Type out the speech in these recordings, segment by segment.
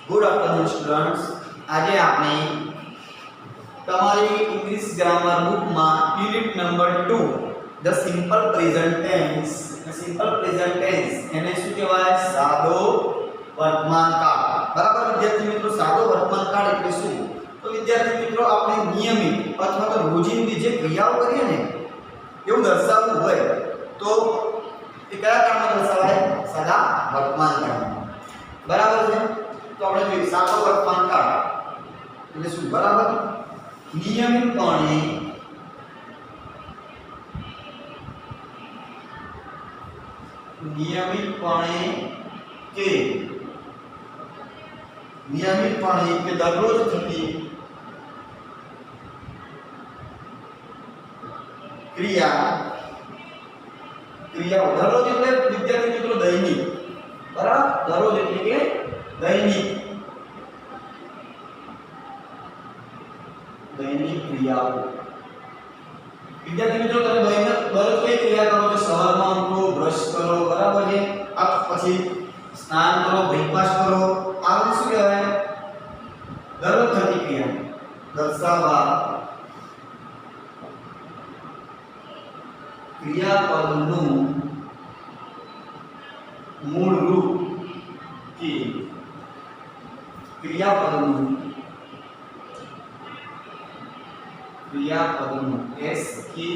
Good afternoon students. આજે આપણે તમારી ઇંગ્લિશ ગ્રામર બુકમાં unit number 2 the simple present tense એને શું કહેવાય? સાદો વર્તમાન કાળ। બરાબર વિદ્યાર્થી મિત્રો, સાદો વર્તમાન કાળ એટલે શું? તો વિદ્યાર્થી મિત્રો, આપણે નિયમિત અથવા તો રોજિંદી જે ક્રિયાઓ કરીએ ને એવું દર્શાવવું હોય તો એ કયા કાળમાં દર્શાવાય? સાદા વર્તમાન કાળમાં। બરાબર છે? તો આપણે જોઈએ સાદો વર્તમાન કાળ એટલે શું? બરાબર, નિયમિતપણે કે દરરોજ થતી ક્રિયાઓ દરરોજ એટલે વિદ્યાર્થી મિત્રો દૈનિક। બરાબર, દરરોજ એટલે કે દૈનિક ક્રિયાઓ। વિદ્યાર્થી મિત્રો, તમે દરરોજ કઈ ક્રિયા કરો છો? સવારમાં ઉઠો, બ્રશ કરો, બરાબર છે, આ પછી સ્નાન કરો, બ્રેકફાસ્ટ કરો, આ બધું શું કહેવાય? દરરોજ થતી ક્રિયા દર્શાવવા ક્રિયાપદનું મૂળ રૂપ કે ક્રિયાપદનું એસ કે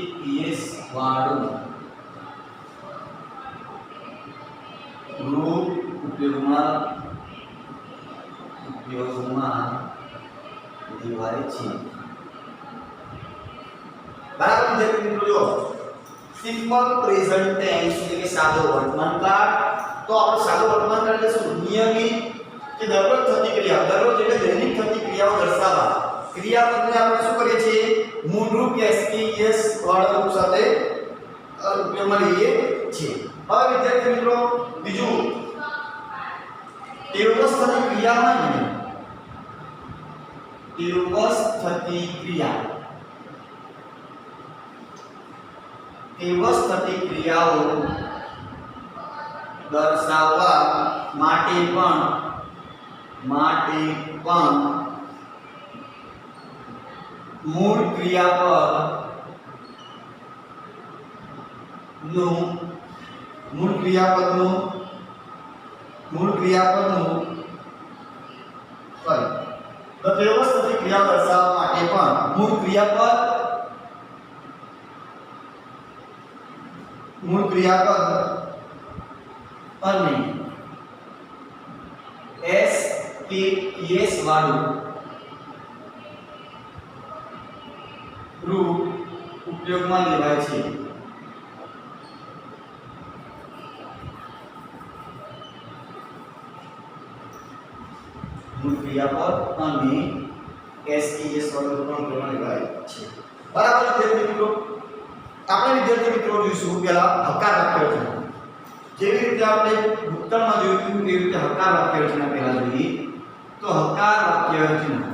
એસ વાળું રૂપ ઉપયોગમાં લેવાય છે। બરાબર વિદ્યાર્થી મિત્રો, જો સિમ્પલ પ્રેઝન્ટ ટેન્સ એટલે કે સાદો વર્તમાન કાળ। તો આપણે સાદો વર્તમાન કાળ એટલે શું? નિયમિત કે દરરોજ થતી ક્રિયા, દરરોજ એટલે દૈનિક થતી ક્રિયાઓ દર્શાવવા ક્રિયાપદને આપણે શું કરીએ છીએ? મૂળ રૂપ એસ કે એસ વાળા રૂપ સાથે ઉપયોગમાં લઈએ છીએ। હવે વિદ્યાર્થી મિત્રો, બીજું ટેવસ થતી ક્રિયામાં ટેવસ થતી ક્રિયાઓ દર્શાવવા માટે પણ મૂળ ક્રિયાપદનું વ્યવસ્થિત ક્રિયા દર્શાવવા માટે પણ મૂળ ક્રિયાપદ અને એસ કે એસ વાળું રૂપ ઉપયોગમાં લેવાય છે। મૂળ ક્રિયાપદ અને એસ કે એસ વાળું રૂપ ઉપયોગમાં લેવાય છે। બરાબર વિદ્યાર્થી મિત્રો, આપણે વિદ્યાર્થી મિત્રો જોઈશું પહેલા હકાર વાક્ય રચના। જેવી રીતે આપણે ભૂતકાળમાં જોયું હતું એવી રીતે હકાર વાક્ય રચના પહેલા જોઈએ। તો હકાર વાક્ય રચના,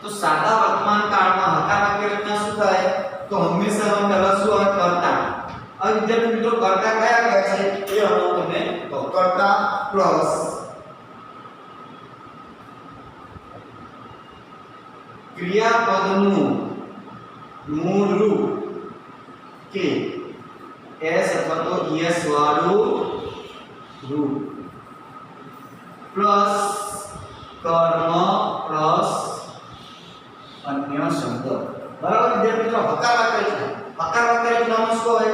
તો સાદા વર્તમાન કાળમાં હકાર વાક્ય રચના શું થાય? તો હંમેશા પહેલા શું આવે? કર્તા। હવે વિદ્યાર્થી મિત્રો, કર્તા કયા કયા છે એ હું તમને કહું। કર્તા પ્લસ ક્રિયાપદનું મૂળ રૂપ કે એસ અથવા તો એસ વાળું રૂપ પ્લસ કર્મ પ્લસ અન્ય શબ્દ। બરાબર વિદ્યાર્થી મિત્રો, હકાર વાક્ય રચનામાં શું હોય?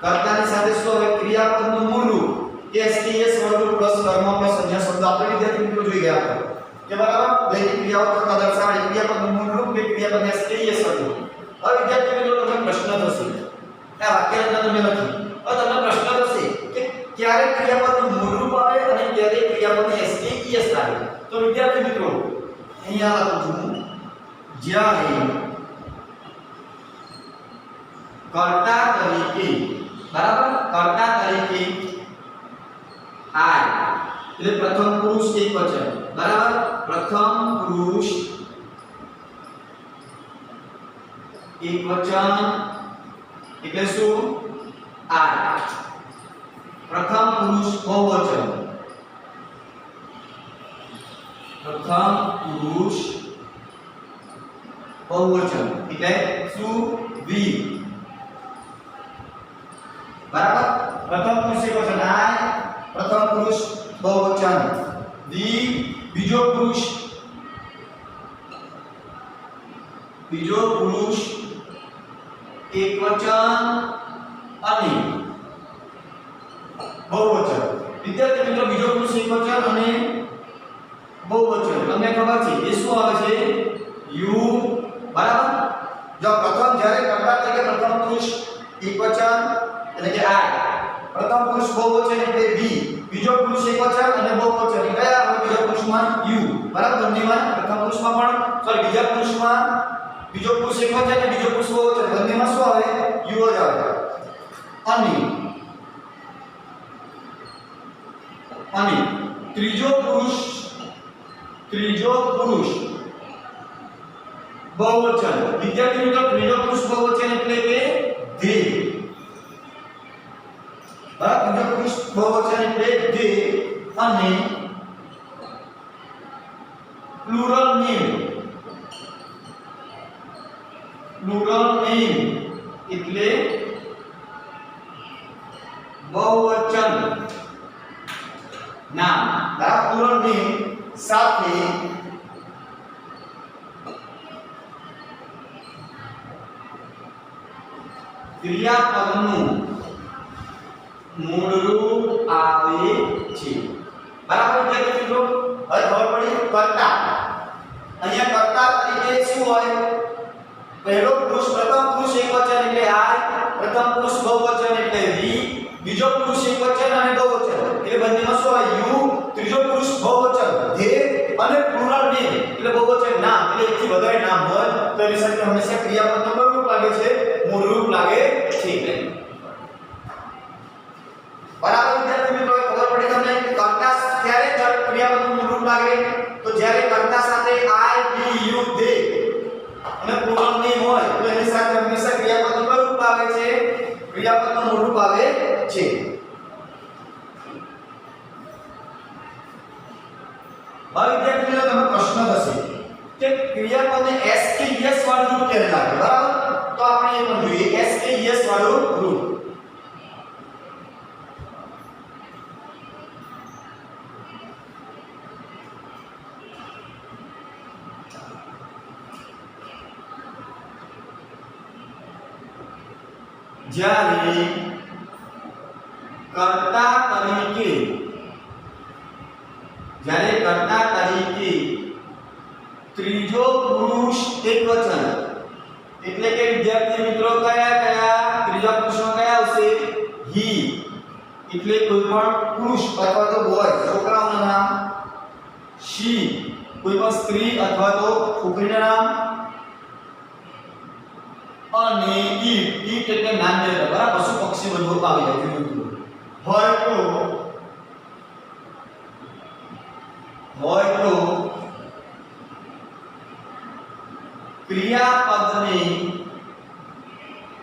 કર્તાની સાથે શું હોય? ક્રિયાપદનું મૂળ રૂપ એસ કે એસ વાળું પ્લસ કર્મ પ્લસ અન્ય શબ્દ। આપણે વિદ્યાર્થી મિત્રો જોઈ ગયા હતા કે બરાબર દૈનિક ક્રિયાઓ કરતા દર્શાવે ક્રિયાપદનું મૂળ રૂપ કે ક્રિયાપદ એસ કે એસ વાળું। હવે વિદ્યાર્થી મિત્રો, તમને પ્રશ્ન થશે, આ વાક્ય રચના તમે લખી, હવે તમને પ્રશ્ન થશે કે ક્યારે ક્રિયાપદનું મૂળ રૂપ આવે અને ક્યારે ક્રિયાપદ એસ કે એસ આવે? તો વિદ્યાર્થી મિત્રો, અહીંયા લખું છું, જ્યારે કર્તા તરીકે, બરાબર, કર્તા તરીકે આય એટલે પ્રથમ પુરુષ એકવચન, બરાબર, પ્રથમ પુરુષ એકવચન એટલે શું? આય। પ્રથમ પુરુષ બહુવચન પ્રથમ પુરુષ બહુવચન એટલે શું વી બરાબર પ્રથમ પુરુષ એકવચન આય પ્રથમ પુરુષ બહુવચન વી બીજો પુરુષ એકવચન અને બહુવચન વિદ્યાર્થી મિત્રો બીજો પુરુષ એકવચન અને બહુવચન તમને ખબર છે એ શું આવે છે યુ બરાબર જો પ્રથમ જ્યારે કર્તા તરીકે પ્રથમ પુરુષ એકવચન એટલે કે આય પ્રથમ પુરુષ બહુવચન એટલે વી બીજો પુરુષ એકવચન અને બહુવચન કયા આવે બીજા પુરુષમાં યુ બરાબર બંનેમાં પ્રથમ પુરુષમાં પણ સોરી બીજા પુરુષમાં બીજો પુરુષ એકવચન અને બીજો પુરુષ બહુવચન બંનેમાં શું આવે યુ જ આવે અને ત્રીજો પુરુષ બહુવચન વિદ્યાર્થી મિત્રો ત્રીજો પુરુષ બહુવચન એટલે કે ધે બરાબર ત્રીજો પુરુષ બહુવચન એટલે ધે અને પ્લુરલ નેમ એટલે બહુવચન નામ બરાબર પ્લુરલ નેમ સાથે ક્રિયાપદનું મૂળરૂપ આવે છે બરાબર વિદ્યાર્થી મિત્રો હવે ખબર પડી કર્તા અહીંયા કર્તા તરીકે શું હોય પહેલો પુરુષ પ્રથમ પુરુષ એકવચન એટલે આય પ્રથમ પુરુષ બહુવચન એટલે વી બીજો પુરુષ એકવચન અને બહુવચન એટલે બંનેમાં શું હોય યુ ત્રીજો પુરુષ બહુવચન ધે અને પ્લુરલ નેમ એટલે બહુવચન નામ એટલે એકથી વધારે નામ હોય તો એની સાથે હંમેશા ક્રિયાપદનું કયું રૂપ લાગે છે મૂળ રૂપ લાગે છે બરાબર વિદ્યાર્થી મિત્રો ખબર પડી તમને કર્તા ક્યારે ક્રિયાપદનું મૂળ રૂપ લાગે તો જ્યારે કર્તા સાથે આઈ બી યુ ધે અને પ્લુરલ નેમ હોય તો એની સાથે હંમેશા ક્રિયાપદનું કયું રૂપ આવે છે ક્રિયાપદનું મૂળ રૂપ આવે છે હવે વિદ્યાર્થી મિત્રો તમને પ્રશ્ન થશે કે ક્રિયાપદને એસ કે યસ વાળું રૂપ કેવી લાગે બરાબર તો આપણે એ પણ જોઈએ એસ કે યસ વાળું રૂપ જ્યારે કર્તા તરીકે ત્રીજો પુરુષ એકવચન એટલે કે વિદ્યાર્થી મિત્રો કયા ત્રીજા પુરુષમાં કયા આવશે હી એટલે કોઈ પણ પુરુષ અથવા તો બોય છોકરાઓનું નામ શી કોઈ પણ સ્ત્રી અથવા તો છોકરીનું નામ અને ઈટ એટલે નાન્ય બરાબર પશુ પક્ષી બધું આવી જાય હોય તો ક્રિયાપદને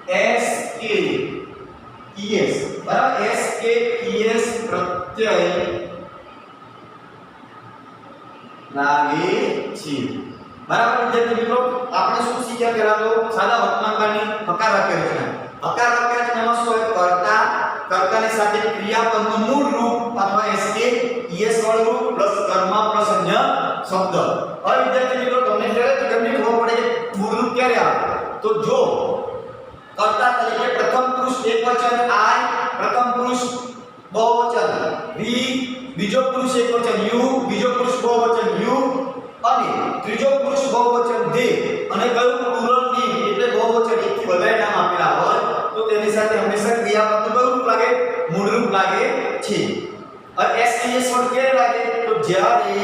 એસ કે ઈએસ બરાબર એસ કે ઈએસ પ્રત્યય લાગે છે બરાબર વિદ્યાર્થી મિત્રો આપણે શું શીખ્યા પહેલા તો સાદા વર્તમાનકાળની હકાર વાક્ય રચના હકાર વાક્ય રચનામાં શું હોય કર્તાની સાથે ક્રિયાપદનું મૂળ રૂપ અથવા એસ કે ઈએસ વાળું રૂપ પ્લસ કર્મ પ્લસ અન્ય શબ્દ હવે વિદ્યાર્થી મિત્રો તમને કેવી ખબર પડે મૂળ રૂપ ક્યારે આવે તો જો કર્તા તરીકે પ્રથમ પુરુષ એકવચન આય પ્રથમ પુરુષ બહુવચન વી બીજો પુરુષ એકવચન યુ બીજો પુરુષ બહુવચન યુ અને ત્રીજો પુરુષ બહુવચન ધે અને કયું પ્લુરલ નેમ એટલે બહુવચન એકથી વધારે નામ આપેલા હોય તો તેની સાથે હંમેશા ક્રિયાપદનું કયું રૂપ લાગે મૂળ રૂપ લાગે છે અને એસ કે એસ વર્ડ ક્યારે લાગે તો જ્યારે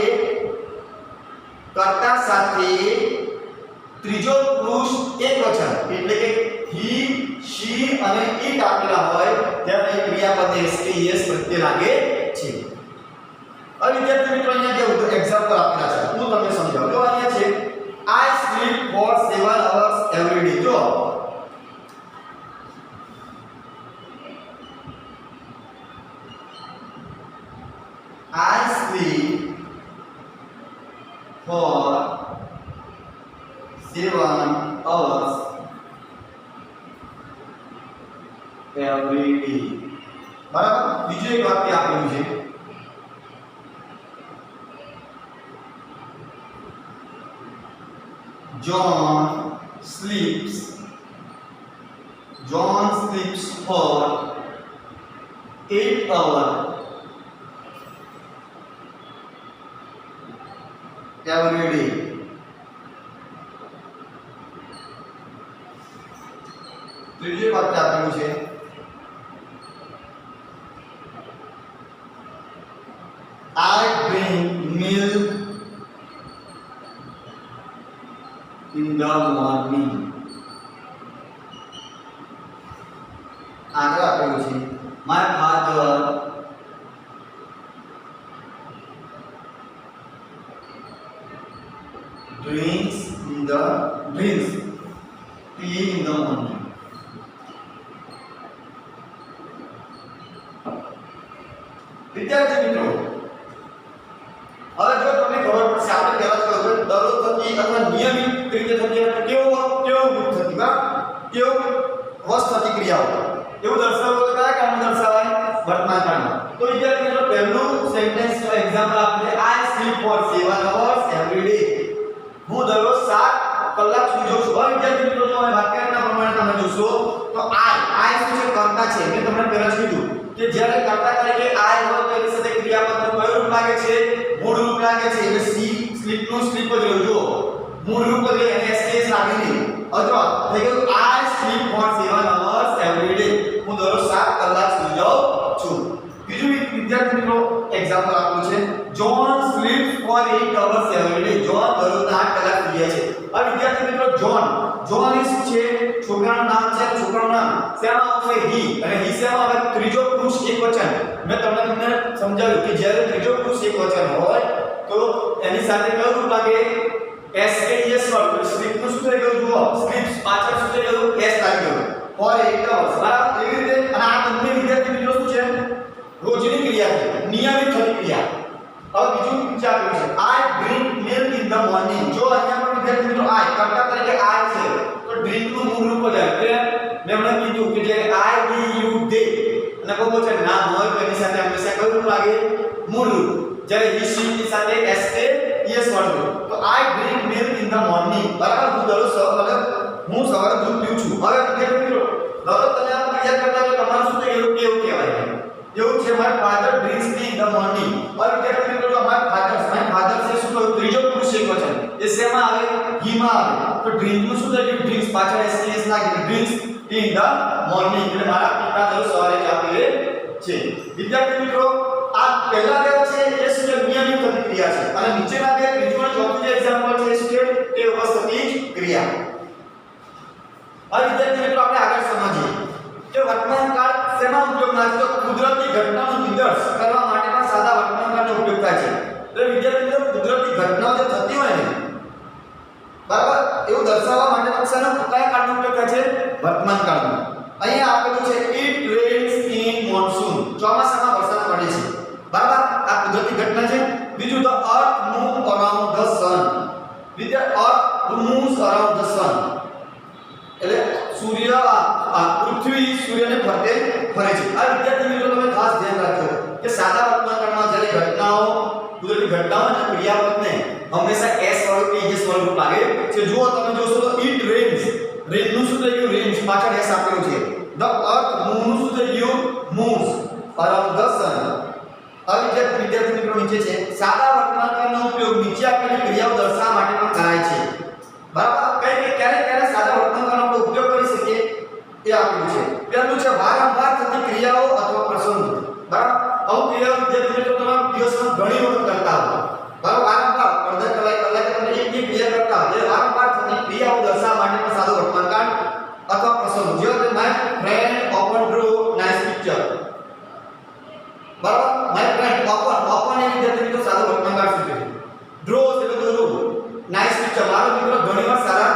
કર્તા સાથે ત્રીજો પુરુષ એકવચન એટલે કે હી શી અને ઈટ આપેલા હોય ત્યારે ક્રિયાપદ એસ કે એસ પ્રત્યે લાગે છે હવે વિદ્યાર્થી મિત્રો અહીંયા કેવું તો એક્ઝામ્પલ આપેલા છે હું તમને સમજાવું જો અહીંયા છે I sleep for 7 hours every day જો I sleep for 7 hours every day. બરાબર. બીજું એક વાક્ય આપેલું છે, John sleeps for 8 hours every day. ત્રીજું વાક્ય આપેલું છે, I drink milk in the morning. આગળ આપેલું છે, My father drinks tea in the morning. વિદ્યાર્થી મિત્રો, હવે જો તમને ખબર પડશે, આપણે પહેલા જ કહ્યું દરરોજ થતી અથવા નિયમિત રીતે થતી કેવું થતી કેવું વસ્તુ થતી ક્રિયાઓ એવું દર્શાવવું તો કયા કાળમાં દર્શાવાય? વર્તમાન કાળમાં. તો વિદ્યાર્થી મિત્રો, પહેલું સેન્ટેન્સ નો એક્ઝામ્પલ આપણે I sleep for 7 hours every day. હું દરરોજ 7 કલાક સૂઈ જાઉં છું. હવે વિદ્યાર્થી મિત્રો, જો આ વાક્યના પ્રમાણે તમે જોશો તો I શું છે? કર્તા છે. મેં તમને પહેલા જ કીધું કે જ્યારે કર્તા તરીકે I હોય તો એની સાથે ક્રિયાપદનું કયું રૂપ લાગે છે? મૂળ રૂપ લાગે છે. એટલે સ્લીપ નું સ્લીપ જ રહ્યું. જો મૂળ રૂપ એટલે એને એસ લાગે નહીં. અથવા થઈ ગયું I sleep for 7 hours every day. હું દરરોજ 7 કલાક સૂઈ જાઉં છું. બીજું વિદ્યાર્થી મિત્રો એક્ઝામ્પલ આપવું છે, John sleeps for 8 hours every day. John દરરોજ 8 કલાક સૂઈએ છે. હવે વિદ્યાર્થી મિત્રો, જોન એ શું છે? છોકરાનું નામ છે. છોકરાનું નામ શેમાં આવશે? હી. અને હી શેમાં આવે? ત્રીજો પુરુષ એકવચન. મેં તમને સમજાવ્યું કે જ્યારે ત્રીજો પુરુષ એકવચન હોય તો એની સાથે કયું રૂપ લાગે? એસ કે એસ વાળું. સ્લીપ નું શું થઈ ગયું? જુઓ, સ્લીપ્સ પાછળ શું થઈ ગયું? એસ લાગી ગયું. For 8 hours. બરાબર. એવી રીતે અને આ બંને વિદ્યાર્થી મિત્રો શું છે? રોજની ક્રિયા છે, નિયમિત થતી ક્રિયા. હવે બીજું નીચે આપ્યું છે, I drink milk in the morning. જો અહીંયા પણ વિદ્યાર્થી મિત્રો I કર્તા તરીકે I છે તો ડ્રિંક નું મૂળ રૂપ જ આવે. મેં હમણાં કીધું કે જે I D U they અને બહુવચન નામ હોય તો એની સાથે હંમેશા કયું રૂપ લાગે? મૂળ રૂપ. જ્યારે he she ની સાથે s એ es વાળું. તો I drink milk in the morning. બરાબર. હું દરરોજ સવારે દૂધ પીઉં છું. હવે વિદ્યાર્થી મિત્રો, દરરોજ તમે આ ક્રિયા કરતા તો તમારું શું થઈ ગયું? કેવું કહેવાય? એવું છે, my father drinks tea in the morning. और विद्यार्थी મિત્રો, my father से શું થયું? ત્રીજો પુરુષ એકવચન. એ શેમાં આવે? he માં આવે. તો drink નું શું થયું? drinks પાછળ s લાગી. drinks tea in the morning. એટલે મારા પિતા દરરોજ સવારે ચા પીવે છે. વિદ્યાર્થી મિત્રો, આ પહેલા બે છે એ શું છે? નિયમિત થતી ક્રિયા છે. અને નીચેના બે ત્રીજું અને ચોથું જે એક્ઝામ્પલ છે શું છે? તે અવસ્થિત ક્રિયા. હવે વિદ્યાર્થી મિત્રો, આપણે આગળ સમજીએ કે વર્તમાન કાળ શેમાં ઉપયોગમાં છે? તો કુદરતી ઘટનાનું નિદર્શ કરવા માટે પણ સાદા વર્તમાન કાળનો ઉપયોગ થાય છે. તો વિદ્યાર્થી મિત્રો, કુદરતી ઘટનાઓ જે થતી હોય ને, બરાબર, એવું દર્શાવવા માટે પણ કયા કાળનો ઉપયોગ થાય છે? વર્તમાન કાળનો. અહીંયા આપેલું છે it rains in monsoon. ચોમાસામાં વરસાદ પડે છે. બરાબર. આ કુદરતી ઘટના છે. બીજું the earth moves around the sun. earth moves around the sun. એટલે પૃથ્વી સૂર્યને ફરતે ફરે છે. આ વિદ્યાર્થી મિત્રો તમે ખાસ ધ્યાન રાખજો કે સાદા વર્તમાન કાળમાં જ્યારે ઘટનાઓ કુદરતી ઘટનાઓ અને ક્રિયાપદને હંમેશા s વાળું કે es વાળું લાગે છે. જો તમે જોશો તો it rains, રેન નું શું થઈ ગયું? રેન્સ પાછળ s આપેલું છે. the earth moves નું શું થઈ ગયું? moves around the sun. હવે વિદ્યાર્થી મિત્રો નીચે છે, સાદા વર્તમાન કાળનો ઉપયોગ નીચે આપેલી ક્રિયાઓ દર્શાવવા માટે પણ થાય છે. બરાબર. ક્યારે સાદા વર્તમાન કાળનો ઉપયોગ કરી શકીએ એ આપેલું છે. પહેલું છે વારંવાર થતી ક્રિયાઓ અથવા પ્રસંગો. બરાબર. અમુક ક્રિયાઓ વિદ્યાર્થી મિત્રો તમે દિવસમાં ઘણી વખત કરતા હો. બરાબર. વારંવાર અડધા કલાકે તમે એક ક્રિયા કરતા હો. એ વારંવાર થતી ક્રિયાઓ દર્શાવવા માટે પણ સાદો વર્તમાન કાળ અથવા પ્રસંગો. જેવો કે my friend often drew nice picture. બરાબર. my friend often એ વિદ્યાર્થી મિત્રો સાદો વર્તમાન કાળ સૂચવે છે. draw એટલે દોરવું. nice picture મારો મિત્ર ઘણીવાર સારા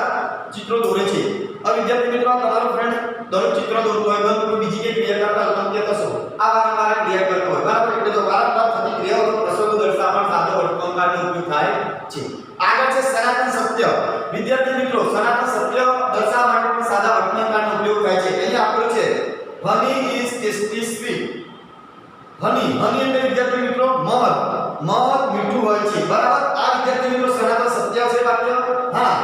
ચિત્રો દોરે છે. હવે વિદ્યાર્થી મિત્રો, તમારો ફ્રેન્ડ દરરોજ ચિત્ર દોરતો હોય, કોઈ બીજી કે ક્રિયા કરતા હોય, તમે કહેશો આ વારંવાર ક્રિયા કરતો હોય. બરાબર. એટલે તો વારંવાર થતી ક્રિયાઓ પ્રસંગો દર્શાવવા સાદો વર્તમાન કાળનો ઉપયોગ થાય છે. I છે સનાતન સત્ય. વિદ્યાર્થી મિત્રો, સનાતન સત્ય દર્શાવવા માટે પણ સાદા વર્તમાનકાળનો ઉપયોગ થાય છે. અહીંયા આપેલું છે honey is tasty sweet. honey એટલે વિદ્યાર્થી મિત્રો મધ મીઠું હોય છે. બરાબર. આ વિદ્યાર્થી મિત્રો સનાતન સત્ય છે વાક્ય. હા,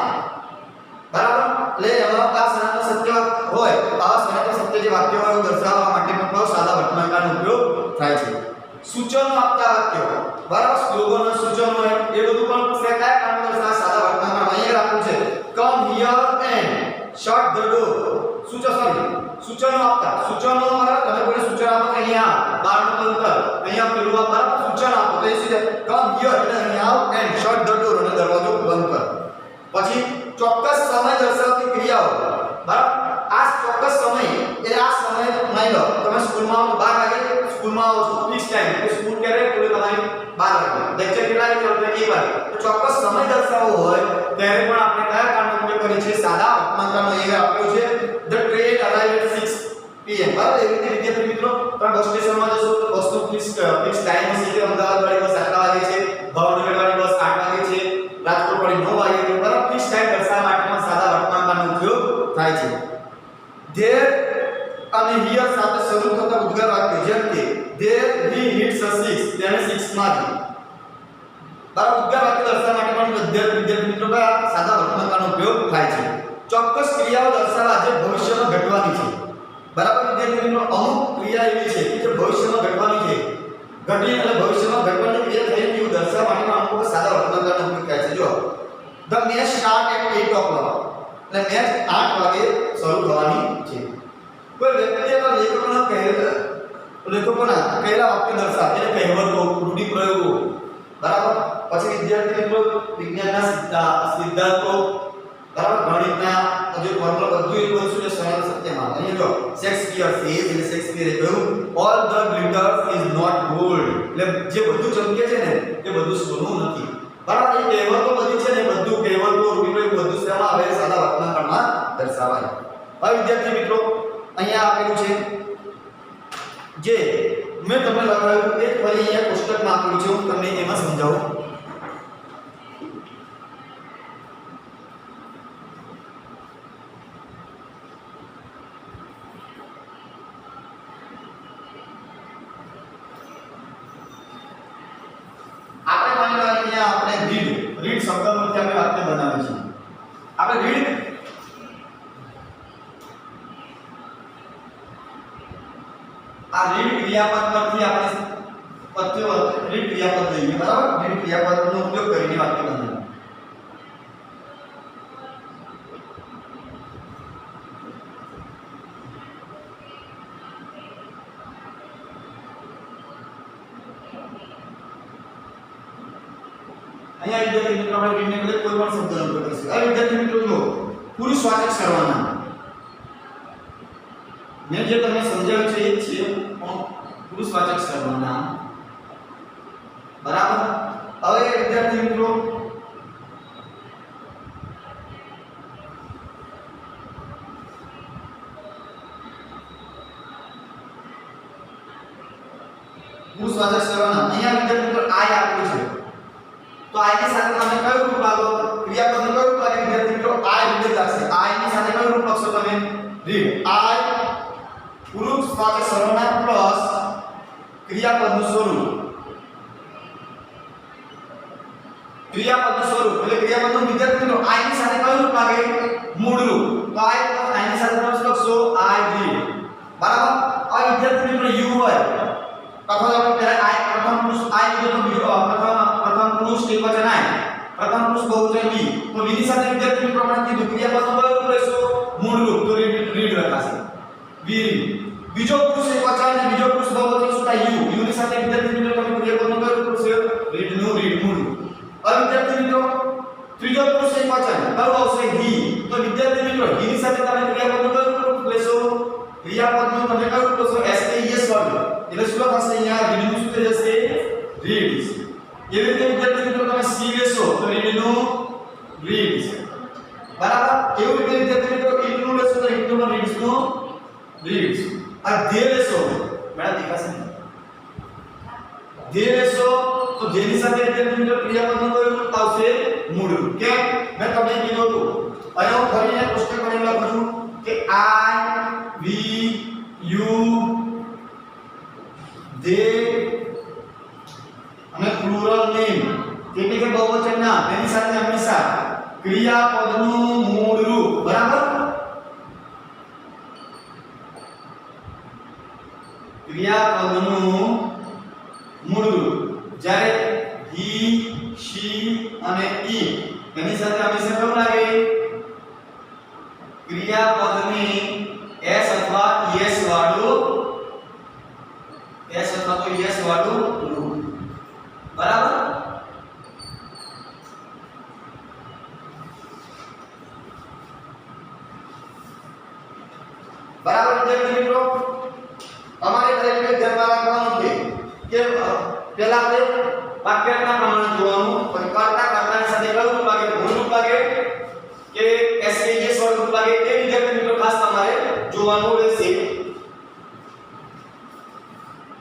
બરાબર. એટલે એમાં આ સનાતન સત્ય હોય, આ સનાતન સત્ય જે વાક્ય હોય દર્શાવવા માટે પણ સાદા વર્તમાનકાળનો ઉપયોગ થાય છે. સૂચનો આપતા વાક્યો, બરાબર, સ્લોગનો સૂચનો હોય એ બધું પણ પૂછે. કયા કારણો દર્શાવવા સાદા વર્તમાનકાળ અહીંયા રાખવું છે. Come here and shut the door. સૂચનો આપતા. સૂચનો બરાબર, તમે કોઈ સૂચન આપો કે અહીંયા બારણું બંધ કર, અહીંયા પેલું આપ, બરાબર, સૂચન આપો તો એ શું છે? કમ હિયર એટલે અહીંયા આવ એન્ડ શટ ધ ડોર અને દરવાજો બંધ કર. પછી ચોક્કસ સમય દર્શાવતી ક્રિયાઓ, બરાબર. આ ચોક્કસ સમય એટલે આ સમય માની લો તમે સ્કૂલમાં 12 વાગે સ્કૂલમાં આવો છો, ફિક્સ ટાઈમ કે સ્કૂલ ક્યારે ખુલે તમારી 12 વાગે, લેક્ચર કેટલા વાગે ચાલુ થાય? 1 વાગે. તો ચોક્કસ સમય દર્શાવવો હોય ત્યારે પણ આપણે કયા કારણનો ઉપયોગ કરીએ છીએ? સાદા વર્તમાનકાળનો. એ આપ્યો છે the train arrive at 6 PM. બરાબર. એવી રીતે વિદ્યાર્થી મિત્રો તમે બસ સ્ટેશનમાં જશો તો બસનો ફિક્સ ટાઈમ હશે કે અમદાવાદ વાળી બસ 8 વાગે છે, ભાવનગર વાળી બસ 8 વાગે છે, રાજકોટ વાળી 9 વાગે છે. બરાબર. ફિક્સ ટાઈમ દર્શાવવા માટે પણ સાદા વર્તમાનકાળનો ઉપયોગ થાય છે. ધેર અને હિયર સાથે શરૂ થતા ઉદ્ગાર વાક્ય જેમ કે ધેર હી હિટ્સ અ 6, તેને 6 મારી. બરાબર. ઉદ્ગાર વાક્ય દર્શાવવા માટે પણ વિદ્યાર્થી મિત્રો સાદા વર્તમાનકાળનો ઉપયોગ થાય છે. ચોક્કસ ક્રિયાઓ દર્શાવવા જે ભવિષ્યમાં ઘટવાની છે. બરાબર. વિદ્યાર્થી મિત્રો અમુક ક્રિયા એવી છે કે જે ભવિષ્યમાં ઘટવાની છે, ઘટી એટલે ભવિષ્યમાં ઘટવાની ક્રિયા થઈ એવું દર્શાવવા માટે અમુક સાદા વર્તમાનકાળનો ઉપયોગ થાય છે. જો the match start at 8 o'clock એટલે મેચ 8 વાગે શરૂ થવાની છે. કોઈ વ્યક્તિ અથવા લેખકોના કહેલા વાક્ય દર્શાવે એટલે કહેવતો, રૂઢિપ્રયોગો, બરાબર. પછી વિદ્યાર્થી મિત્રો વિજ્ઞાનના સિદ્ધાંતો, બરાબર, ગણિતના જે ફોર્મ્યુલા બધું એ બધું છે સનાતન સત્યમાં. અહીં જો શેક્સપિયર સેઝ એટલે શેક્સપિયરે કહ્યું all the glitters is not gold એટલે જે બધું ચમકે છે ને એ બધું સોનું નથી. બરાબર. એ કહેવતો બધી છે ને બધું કહેવતો, રૂઢિપ્રયોગ બધું શેમાં આવે? સાદા વર્તમાનકાળમાં દર્શાવાય. હવે વિદ્યાર્થી મિત્રો અહીંયા આપેલું છે જે મેં તમને લખાવ્યું એ ફરી અહીંયા પુસ્તકમાં આપેલું છે, હું તમને એમાં સમજાવું. આપણે માની લો અહીંયા આપણે રીડ શબ્દમાંથી આપણે વાક્ય બનાવીએ છીએ. આપણે રીડ આ રીડ ક્રિયાપદ પરથી આપણે પદ્ય રીડ ક્રિયાપદ લઈએ. બરાબર. રીડ ક્રિયાપદનો ઉપયોગ કરીને વાક્ય બનાવીએ. અહીંયા વિદ્યાર્થી મિત્રો આપણે રીડને બદલે કોઈ પણ શબ્દનો ઉપયોગ કરીશું. હવે વિદ્યાર્થી મિત્રો જો પુરુષવાચક સર્વનામ મેં જે તમને સમજાવ્યું છે એ જ છે પુરુષવાચક સર્વનામ. બરાબર. હવે વિદ્યાર્થી મિત્રો પુરુષવાચક સર્વનામ અહીંયા વિદ્યાર્થી મિત્રો આય આપેલું છે તો આય ની સાથે તમે કયું રૂપ લાગો? ક્રિયાપદનું કયું રૂપ લાગે વિદ્યાર્થી મિત્રો? આય રીતે લાગશે. આય ની સાથે કયું રૂપ લખશો તમે? રીડ. આય પુરુષવાચક સર્વનામ પ્લસ ક્રિયાપદનું સ્વરૂપ. ક્રિયાપદનું સ્વરૂપ એટલે ક્રિયાપદનું વિદ્યાર્થી મિત્રો આય ની સાથે કયું રૂપ લાગે? મૂળ રૂપ. તો આય પ્લસ આય ની સાથે તમે લખશો આય રીડ. બરાબર. આ વિદ્યાર્થી મિત્રો યુ હોય અથવા આપણે પહેલા આય પ્રથમ પુરુષ આય લીધો તો બીજો પ્રથમ પુરુષ એકવચન આય, પ્રથમ પુરુષ બહુવચન બી. તો બી ની સાથે વિદ્યાર્થી મિત્રો આપણે કીધું ક્રિયાપદનું કયું રૂપ લેશો? મૂળ રૂપ. તો રીડ લખાશે. વી રીડ. બીજો પુરુષ એકવચન અને બીજો પુરુષ બહુવચન શું થાય? યુ. યુ ની સાથે વિદ્યાર્થી મિત્રો તમે ક્રિયાપદનું કયું રૂપ લેશો? રીડ નું રીડ મૂળ રૂપ. હવે વિદ્યાર્થી મિત્રો ત્રીજો પુરુષ એકવચન કયું આવશે? હી. તો વિદ્યાર્થી મિત્રો હી ની સાથે તમે ક્રિયાપદનું કયું રૂપ લેશો? ક્રિયાપદનું તમે કયું રૂપ લેશો? એસ કે ઈએસ વર્ગ. એટલે શું થશે અહીંયા? રીડ નું શું થઈ જશે? રીડ્સ. એવી રીતે વિદ્યાર્થી મિત્રો તમે સી લેશો તો રીડ નું રીડ્સ. બરાબર. એવું રીતે વિદ્યાર્થી મિત્રો ઈટ નું લેશો તો ઈટ નું રીડ્સ નું રીડ્સ. આ ધે લેશો મેળા દેખાશે ને? ધે લેશો તો જેની સાથે વિદ્યાર્થી મિત્રો ક્રિયાપદનું કયું રૂપ આવશે મૂળ રૂપ કેમ મેં તમને કીધું હતું અહીંયા હું ફરીને કોષ્ટક બનાવી લખું છું કે I we you they અને પ્લુરલ નેમ એટલે કે બહુવચન નામ તેની સાથે હંમેશા ક્રિયાપદનું મૂળ રૂપ બરાબર ક્રિયાપદનું મૂળ રૂપ જ્યારે he she અને it એની સાથે હંમેશા કેવું લાગે ક્રિયાપદની s અથવા es વાળું રૂપ બરાબર બરાબર વિદ્યાર્થી મિત્રો અમારે દરેકને ધ્યાનમાં રાખવાનું છે કે પહેલા આપણે વાક્યના પ્રમાણે જોવાનું પણ કર્તાની સાથે કયું રૂપ લાગે મૂળ રૂપ લાગે કે એસ કે એસ વાળું રૂપ લાગે તે વિદ્યાર્થી મિત્રો ખાસ તમારે જોવાનું રહેશે